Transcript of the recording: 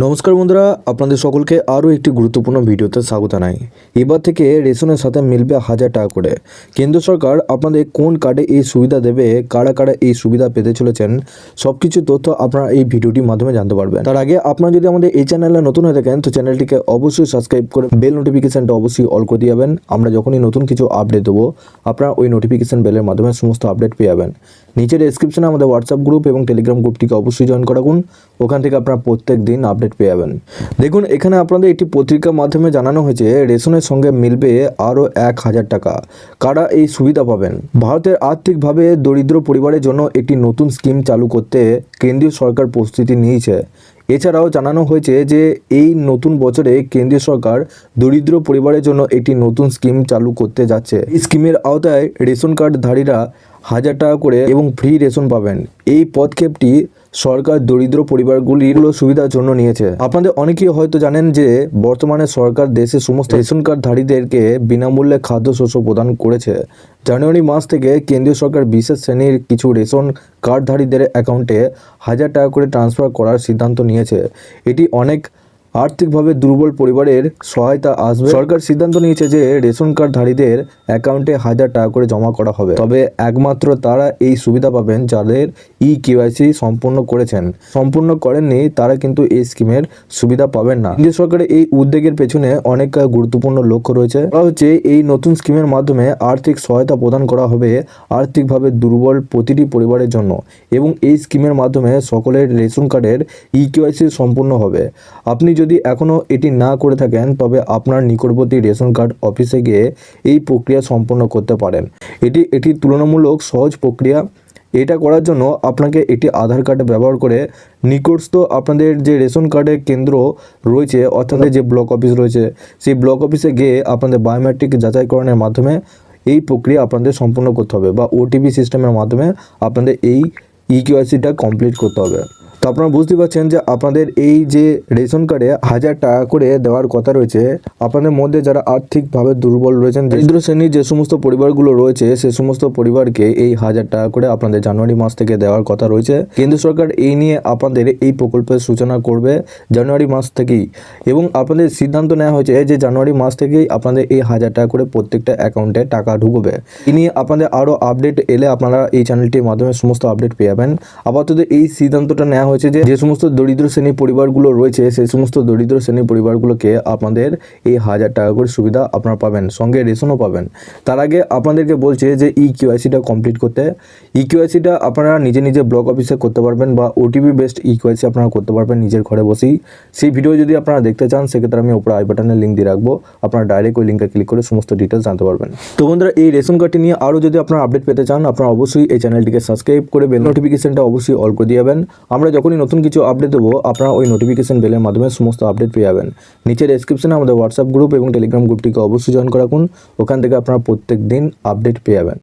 নমস্কার বন্ধুরা, আপনাদের সকলকে আরও একটি গুরুত্বপূর্ণ ভিডিওতে স্বাগত জানাই। এবার থেকে রেশনের সাথে মিলবে 1000 টাকা করে। কেন্দ্র সরকার আপনাদের কোন কার্ডে এই সুবিধা দেবে, কারা কারা এই সুবিধা পেতে চলেছেন, সব কিছু তথ্য আপনারা এই ভিডিওটির মাধ্যমে জানতে পারবেন। তার আগে আপনারা যদি আমাদের এই চ্যানেলে নতুন হয়ে থাকেন তো চ্যানেলটিকে অবশ্যই সাবস্ক্রাইব করে বেল নোটিফিকেশনটা অবশ্যই অল করে দিয়ে যাবেন। আমরা যখনই নতুন কিছু আপডেট দেবো আপনারা ওই নোটিফিকেশন বেলের মাধ্যমে সমস্ত আপডেট পেয়ে যাবেন। নিচের ডেসক্রিপশনে আমাদের হোয়াটসঅ্যাপ গ্রুপ এবং টেলিগ্রাম গ্রুপটিকে অবশ্যই জয়েন করে রাখুন। ওখান থেকে আপনারা প্রত্যেক দিন আপডেট পেয়ে যাবেন। দেখুন, এখানে আপনাদের একটি পত্রিকার মাধ্যমে জানানো হয়েছে রেশনের সঙ্গে মিলবে আরও 1000 টাকা। কারা এই সুবিধা পাবেন? ভারতের আর্থিকভাবে দরিদ্র পরিবারের জন্য একটি নতুন স্কিম চালু করতে কেন্দ্রীয় সরকার প্রস্তুতি নিয়েছে। এছাড়াও জানানো হয়েছে যে এই নতুন বছরে কেন্দ্রীয় সরকার দরিদ্র পরিবারের জন্য একটি নতুন স্কিম চালু করতে যাচ্ছে। এই স্কিমের আওতায় রেশন কার্ডধারীরা 1000 টাকা করে এবং ফ্রি রেশন পাবেন। এই পদক্ষেপটি সরকার দরিদ্র পরিবারগুলির সুবিধার জন্য নিয়েছে। আপনাদের অনেকেই হয়তো জানেন যে বর্তমানে সরকার দেশের সমস্ত রেশন কার্ডধারীদেরকে বিনামূল্যে খাদ্যশস্য প্রদান করেছে। জানুয়ারি মাস থেকে কেন্দ্রীয় সরকার বিশেষ শ্রেণীর কিছু রেশন কার্ডধারীদের অ্যাকাউন্টে 1000 টাকা করে ট্রান্সফার করার সিদ্ধান্ত নিয়েছে। এটি অনেক আর্থিকভাবে দুর্বল পরিবারের সহায়তা আসবে। সরকার সিদ্ধান্ত নিয়েছে যে রেশন কার্ডধারীদের অ্যাকাউন্টে 1000 টাকা করে জমা করা হবে। তবে একমাত্র তারা এই সুবিধা পাবেন যাদের KYC সম্পূর্ণ করেছেন। সম্পূর্ণ করেননি তারা কিন্তু এই স্কিমের সুবিধা পাবেন না। কেন্দ্রীয় সরকারের এই উদ্যোগের পেছনে অনেক গুরুত্বপূর্ণ লক্ষ্য রয়েছে। হচ্ছে এই নতুন স্কিমের মাধ্যমে আর্থিক সহায়তা প্রদান করা হবে আর্থিকভাবে দুর্বল প্রতিটি পরিবারের জন্য, এবং এই স্কিমের মাধ্যমে সকলের রেশন কার্ডের KYC সম্পূর্ণ হবে। আপনি যদি এখনও এটি না করে থাকেন তবে আপনার নিকটবর্তী রেশন কার্ড অফিসে গিয়ে এই প্রক্রিয়া সম্পন্ন করতে পারেন। এটি একটি তুলনামূলক সহজ প্রক্রিয়া। এটা করার জন্য আপনাকে একটি আধার কার্ড ব্যবহার করে নিকটস্থ আপনাদের যে রেশন কার্ডের কেন্দ্র রয়েছে, অর্থাৎ যে ব্লক অফিস রয়েছে, সেই ব্লক অফিসে গিয়ে আপনাদের বায়োমেট্রিক যাচাইকরণের মাধ্যমে এই প্রক্রিয়া আপনাদের সম্পন্ন করতে হবে, বা OTP সিস্টেমের মাধ্যমে আপনাদের এই KYCটা কমপ্লিট করতে হবে। তো আপনারা বুঝতে পারছেন যে আপনাদের এই যে রেশন কার্ডে 1000 টাকা করে দেওয়ার কথা রয়েছে, আপনাদের মধ্যে যারা আর্থিকভাবে দুর্বল রয়েছেন, দরিদ্র শ্রেণীর যে সমস্ত পরিবারগুলো রয়েছে সে সমস্ত পরিবারকে এই 1000 টাকা করে আপনাদের জানুয়ারি মাস থেকে দেওয়ার কথা রয়েছে। কেন্দ্র সরকার এই নিয়ে আপনাদের এই প্রকল্পের সূচনা করবে জানুয়ারি মাস থেকেই, এবং আপনাদের সিদ্ধান্ত নেওয়া হয়েছে যে জানুয়ারি মাস থেকেই আপনাদের এই 1000 টাকা করে প্রত্যেকটা অ্যাকাউন্টে টাকা ঢুকবে। এই নিয়ে আপনাদের আরও আপডেট এলে আপনারা এই চ্যানেলটির মাধ্যমে সমস্ত আপডেট পেয়ে যাবেন। আপাতত এই সিদ্ধান্তটা নেওয়া হয়েছে যে সমস্ত দরিদ্র শ্রেণীর পরিবারগুলো রয়েছে সেই সমস্ত দরিদ্র শ্রেণীর পরিবারগুলোকে আপনাদের এই 1000 টাকা করে সুবিধা আপনারা পাবেন, সঙ্গে রেশনও পাবেন। তার আগে আপনাদেরকে বলছে যে KYCটা কমপ্লিট করতে। KYCটা আপনারা নিজে নিজে ব্লক অফিসে করতে পারবেন, বা OTP বেসড KYC আপনারা করতে পারবেন নিজের ঘরে বসেই। সেই ভিডিও যদি আপনারা দেখতে চান সেক্ষেত্রে আমি উপরে আই বাটনে লিঙ্ক দিয়ে রাখবো, আপনারা ডাইরেক্ট ওই লিঙ্কে ক্লিক করে সমস্ত ডিটেলস জানতে পারবেন। তো বন্ধুরা, এই রেশন কার্ডটি নিয়ে আরও যদি আপনারা আপডেট পেতে চান আপনারা অবশ্যই এই চ্যানেলটিকে সাবস্ক্রাইব করে বেল নোটিফিকেশনটা অবশ্যই অল করে দিয়ে যাবেন। আমরা যখনই নতুন কিছু আপডেট দেবো আপনারা ওই নোটিফিকেশন বেলের মাধ্যমে সমস্ত আপডেট পেয়ে যাবেন। নিচে ডেসক্রিপশনে আমাদের হোয়াটসঅ্যাপ গ্রুপ এবং টেলিগ্রাম গ্রুপটিকে অবশ্যই জয়েন করে রাখুন। ওখান থেকে আপনারা প্রত্যেক দিন আপডেট পেয়ে যাবেন।